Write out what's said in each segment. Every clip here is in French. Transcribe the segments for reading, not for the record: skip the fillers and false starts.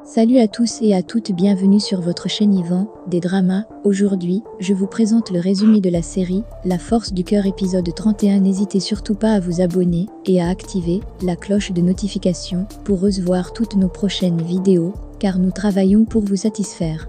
Salut à tous et à toutes, bienvenue sur votre chaîne Yvan, des dramas. Aujourd'hui, je vous présente le résumé de la série, La Force du Cœur épisode 31. N'hésitez surtout pas à vous abonner et à activer la cloche de notification pour recevoir toutes nos prochaines vidéos, car nous travaillons pour vous satisfaire.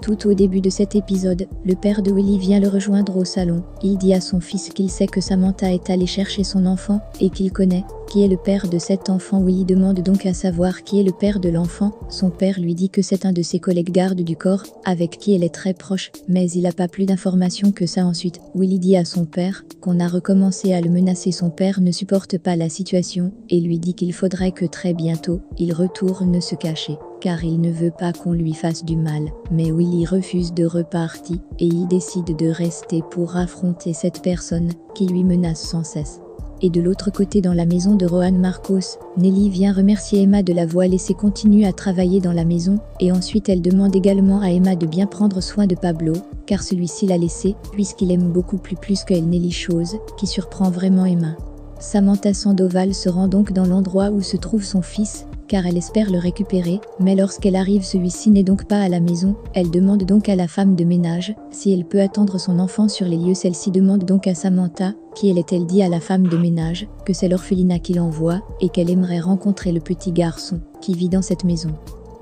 Tout au début de cet épisode, le père de Willy vient le rejoindre au salon. Il dit à son fils qu'il sait que Samantha est allée chercher son enfant et qu'il connaît qui est le père de cet enfant. Willy demande donc à savoir qui est le père de l'enfant. Son père lui dit que c'est un de ses collègues gardes du corps, avec qui elle est très proche, mais il n'a pas plus d'informations que ça. Ensuite, Willy dit à son père qu'on a recommencé à le menacer. Son père ne supporte pas la situation et lui dit qu'il faudrait que très bientôt, il retourne se cacher, car il ne veut pas qu'on lui fasse du mal. Mais Willy refuse de repartir et il décide de rester pour affronter cette personne qui lui menace sans cesse. Et de l'autre côté, dans la maison de Rohan Marcos, Nelly vient remercier Emma de l'avoir laissé continuer à travailler dans la maison, et ensuite elle demande également à Emma de bien prendre soin de Pablo, car celui-ci l'a laissé, puisqu'il aime beaucoup plus qu'elle. Nelly, chose qui surprend vraiment Emma. Samantha Sandoval se rend donc dans l'endroit où se trouve son fils, car elle espère le récupérer, mais lorsqu'elle arrive, celui-ci n'est donc pas à la maison. Elle demande donc à la femme de ménage si elle peut attendre son enfant sur les lieux. Celle-ci demande donc à Samantha qui elle est. Elle dit à la femme de ménage que c'est l'orphelinat qui l'envoie et qu'elle aimerait rencontrer le petit garçon qui vit dans cette maison.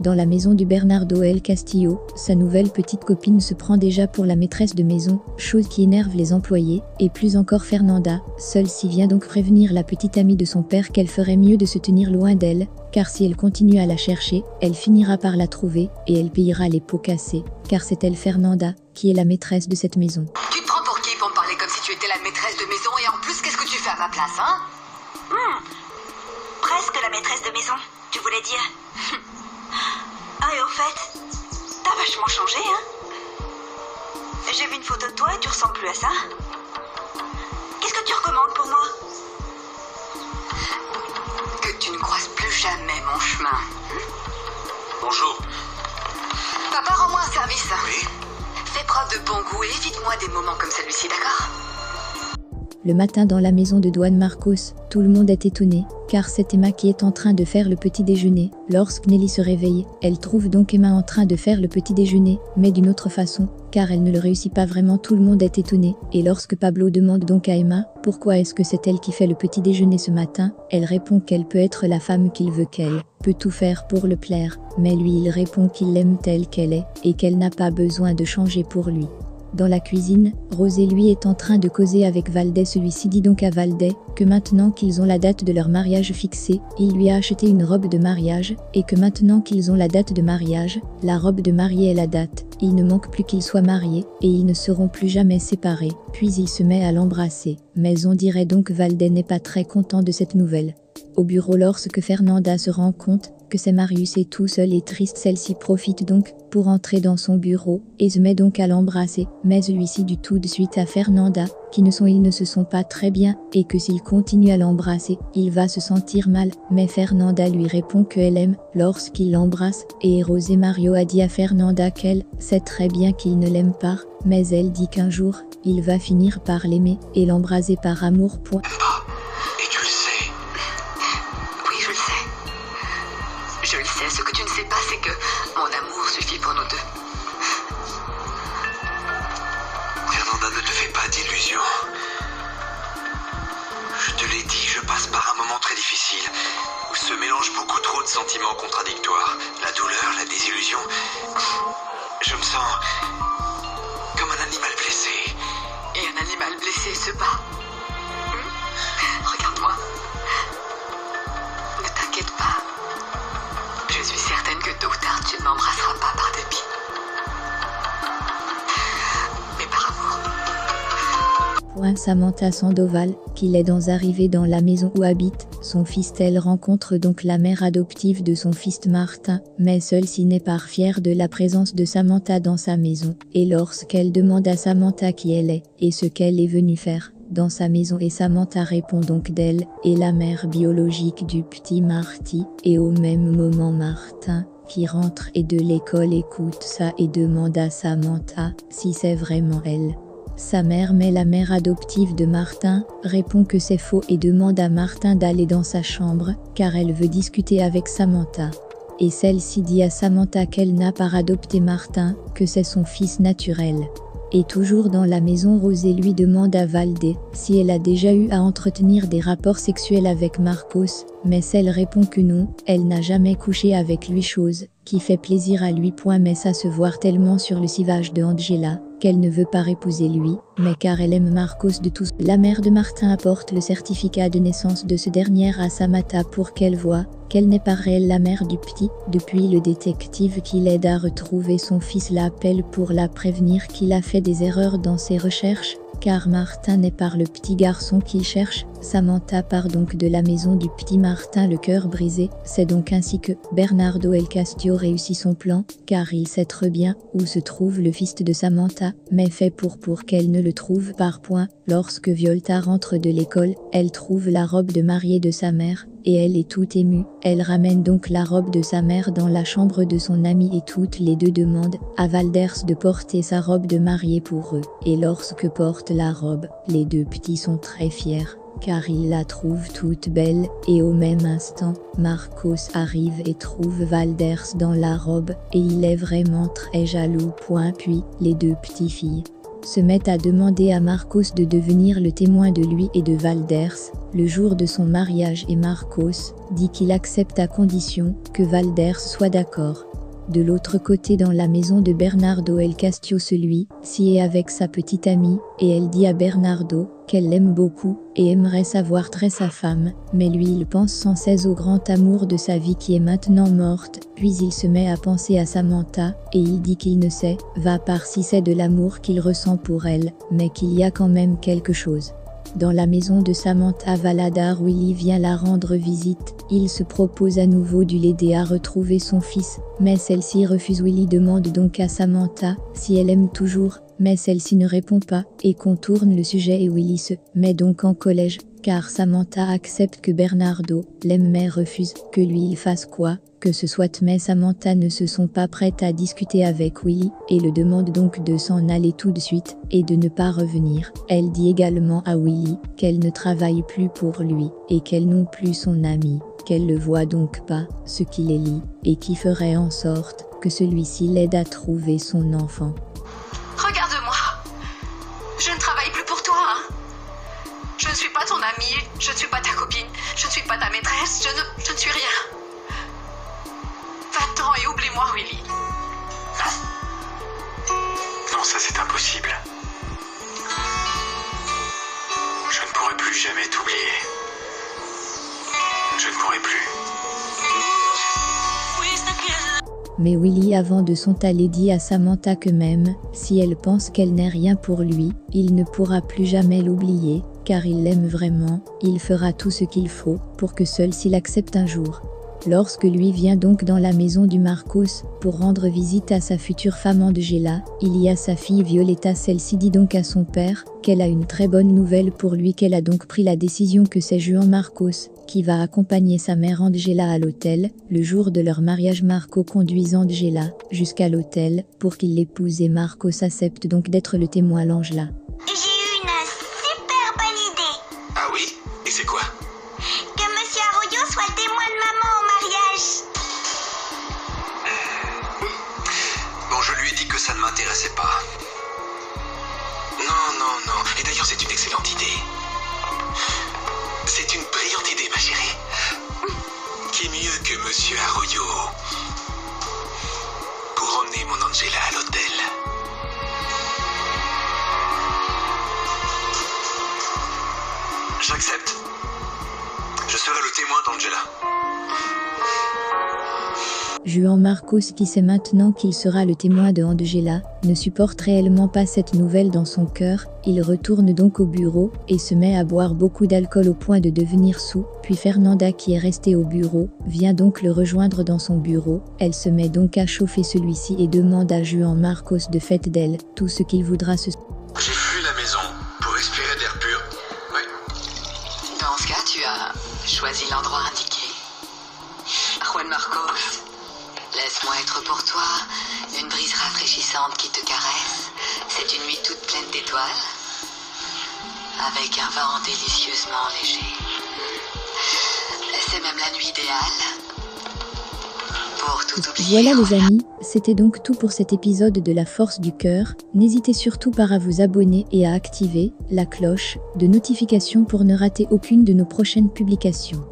Dans la maison du Bernardo El Castillo, sa nouvelle petite copine se prend déjà pour la maîtresse de maison, chose qui énerve les employés, et plus encore Fernanda. Celle-ci vient donc prévenir la petite amie de son père qu'elle ferait mieux de se tenir loin d'elle, car si elle continue à la chercher, elle finira par la trouver, et elle payera les pots cassés, car c'est elle, Fernanda, qui est la maîtresse de cette maison. Tu te prends pour qui pour me parler comme si tu étais la maîtresse de maison, et en plus, qu'est-ce que tu fais à ma place, hein? Presque la maîtresse de maison, tu voulais dire. Ah, et au fait, t'as vachement changé, hein? J'ai vu une photo de toi et tu ressembles plus à ça. Qu'est-ce que tu recommandes pour moi? Que tu ne croises plus jamais mon chemin. Bonjour. Papa, rends-moi un service. Oui? Fais preuve de bon goût et évite-moi des moments comme celui-ci, d'accord? Le matin, dans la maison de Juan Marcos, tout le monde est étonné, car c'est Emma qui est en train de faire le petit déjeuner. Lorsque Nelly se réveille, elle trouve donc Emma en train de faire le petit déjeuner, mais d'une autre façon, car elle ne le réussit pas vraiment. Tout le monde est étonné, et lorsque Pablo demande donc à Emma pourquoi est-ce que c'est elle qui fait le petit déjeuner ce matin, elle répond qu'elle peut être la femme qu'il veut, qu'elle peut tout faire pour le plaire, mais lui il répond qu'il l'aime telle qu'elle est, et qu'elle n'a pas besoin de changer pour lui. Dans la cuisine, Rosé lui est en train de causer avec Valdez. Celui-ci dit donc à Valdez que maintenant qu'ils ont la date de leur mariage fixée, il lui a acheté une robe de mariage, et que maintenant qu'ils ont la date de mariage, la robe de mariée est la date. Il ne manque plus qu'ils soient mariés, et ils ne seront plus jamais séparés. Puis il se met à l'embrasser, mais on dirait donc Valdez n'est pas très content de cette nouvelle. Au bureau, lorsque Fernanda se rend compte que c'est Marius est tout seul et triste, celle-ci profite donc pour entrer dans son bureau et se met donc à l'embrasser, mais celui-ci dit tout de suite à Fernanda ils ne se sont pas très bien et que s'il continue à l'embrasser, il va se sentir mal, mais Fernanda lui répond qu'elle aime lorsqu'il l'embrasse, et Rosé Mario a dit à Fernanda qu'elle sait très bien qu'il ne l'aime pas, mais elle dit qu'un jour, il va finir par l'aimer et l'embrasser par amour. Et tu le sais? Oui, je le sais. Je le sais. Ce que tu ne sais pas, c'est que mon amour suffit pour nous deux. Fernanda, ne te fais pas d'illusions. Je te l'ai dit, je passe par un moment très difficile, où se mélangent beaucoup trop de sentiments contradictoires. La douleur, la désillusion. Je me sens comme un animal blessé. Et un animal blessé se bat. Regarde-moi. Ne t'inquiète pas. Je suis certaine que tôt ou tard, tu ne m'embrasseras pas par dépit. Mais par amour. Samantha Sandoval, qu'il est arrivée dans la maison où habite son fils. Elle rencontre donc la mère adoptive de son fils Martin, mais celle-ci n'est pas fière de la présence de Samantha dans sa maison, et lorsqu'elle demande à Samantha qui elle est, et ce qu'elle est venue faire dans sa maison, et Samantha répond donc d'elle est la mère biologique du petit Marty, et au même moment Martin, qui rentre et de l'école, écoute ça et demande à Samantha si c'est vraiment elle. Sa mère, mais la mère adoptive de Martin, répond que c'est faux et demande à Martin d'aller dans sa chambre, car elle veut discuter avec Samantha. et celle-ci dit à Samantha qu'elle n'a pas adopté Martin, que c'est son fils naturel. Et toujours dans la maison, Rosé lui demande à Valdé si elle a déjà eu à entretenir des rapports sexuels avec Marcos, mais celle répond que non, elle n'a jamais couché avec lui, chose qui fait plaisir à lui. Mais ça se voit tellement sur le civage de Angela qu'elle ne veut pas épouser lui, mais car elle aime Marcos de tous. La mère de Martin apporte le certificat de naissance de ce dernier à Samantha pour qu'elle voie qu'elle n'est pas réelle la mère du petit. Depuis, le détective qui l'aide à retrouver son fils l'appelle pour la prévenir qu'il a fait des erreurs dans ses recherches, car Martin n'est pas le petit garçon qu'il cherche. Samantha part donc de la maison du petit Martin, le cœur brisé. C'est donc ainsi que Bernardo El Castillo réussit son plan, car il sait très bien où se trouve le fils de Samantha, mais fait pour qu'elle ne le trouve pas. Lorsque Violeta rentre de l'école, elle trouve la robe de mariée de sa mère, et elle est toute émue. Elle ramène donc la robe de sa mère dans la chambre de son amie et toutes les deux demandent à Valders de porter sa robe de mariée pour eux. Et lorsque porte la robe, les deux petits sont très fiers, car ils la trouvent toute belle, et au même instant, Marcos arrive et trouve Valders dans la robe, et il est vraiment très jaloux. Puis, les deux petites filles se mettent à demander à Marcos de devenir le témoin de lui et de Valders le jour de son mariage, et Marcos dit qu'il accepte à condition que Valders soit d'accord. De l'autre côté, dans la maison de Bernardo El Castillo, celui-ci est avec sa petite amie, et elle dit à Bernardo qu'elle l'aime beaucoup et aimerait savoir très sa femme, mais lui il pense sans cesse au grand amour de sa vie qui est maintenant morte. Puis il se met à penser à Samantha, et il dit qu'il ne sait pas si c'est de l'amour qu'il ressent pour elle, mais qu'il y a quand même quelque chose. Dans la maison de Samantha Valladar, Willy vient la rendre visite. Il se propose à nouveau de l'aider à retrouver son fils, mais celle-ci refuse. Willy demande donc à Samantha si elle aime toujours, mais celle-ci ne répond pas et contourne le sujet, et Willy se met donc en collège, car Samantha accepte que Bernardo l'aime mais refuse que lui il fasse quoi que ce soit. Mais Samantha ne se sont pas prêtes à discuter avec Willy et le demande donc de s'en aller tout de suite et de ne pas revenir. Elle dit également à Willy qu'elle ne travaille plus pour lui et qu'elle non plus son amie, qu'elle le voit donc pas ce qu'il est lit et qui ferait en sorte que celui-ci l'aide à trouver son enfant. Regarde-moi. Je ne travaille plus pour toi, hein. Je ne suis pas ton amie, je ne suis pas ta copine, je ne suis pas ta maîtresse, je ne suis rien. Va-t'en et oublie-moi, Willy. Non, ça c'est impossible. Je ne pourrai plus jamais t'oublier. Je ne pourrai plus. Mais Willy, avant de s'en aller, dit à Samantha que même si elle pense qu'elle n'est rien pour lui, il ne pourra plus jamais l'oublier, car il l'aime vraiment. Il fera tout ce qu'il faut pour que seul s'il accepte un jour. Lorsque lui vient donc dans la maison du Marcos pour rendre visite à sa future femme Angela, il y a sa fille Violeta. Celle-ci dit donc à son père qu'elle a une très bonne nouvelle pour lui, qu'elle a donc pris la décision que c'est Juan Marcos qui va accompagner sa mère Angela à l'hôtel. Le jour de leur mariage, Marco conduit Angela jusqu'à l'hôtel pour qu'il l'épouse, et Marcos accepte donc d'être le témoin. Angela: J'ai eu une super bonne idée. Ah oui? Et c'est quoi? Que Monsieur Arroyo soit le témoin de maman au mariage. Bon, je lui ai dit que ça ne m'intéressait pas. Non. Et d'ailleurs, c'est une excellente idée. C'est une brillante idée, ma chérie. Qui est mieux que Monsieur Arroyo pour emmener mon Angela à l'hôtel? J'accepte. Je serai le témoin d'Angela. Juan Marcos, qui sait maintenant qu'il sera le témoin de Angela, ne supporte réellement pas cette nouvelle dans son cœur. Il retourne donc au bureau et se met à boire beaucoup d'alcool au point de devenir saoul. Puis Fernanda, qui est restée au bureau, vient donc le rejoindre dans son bureau. Elle se met donc à chauffer celui-ci et demande à Juan Marcos de faire d'elle tout ce qu'il voudra. J'ai fui la maison pour respirer de l'air pur. Oui. Dans ce cas, tu as choisi l'endroit indiqué. Juan Marcos, laisse-moi être pour toi une brise rafraîchissante qui te caresse. C'est une nuit toute pleine d'étoiles, avec un vent délicieusement léger. C'est même la nuit idéale pour pour tout oublier. Voilà les amis, c'était donc tout pour cet épisode de La Force du Cœur. N'hésitez surtout pas à vous abonner et à activer la cloche de notification pour ne rater aucune de nos prochaines publications.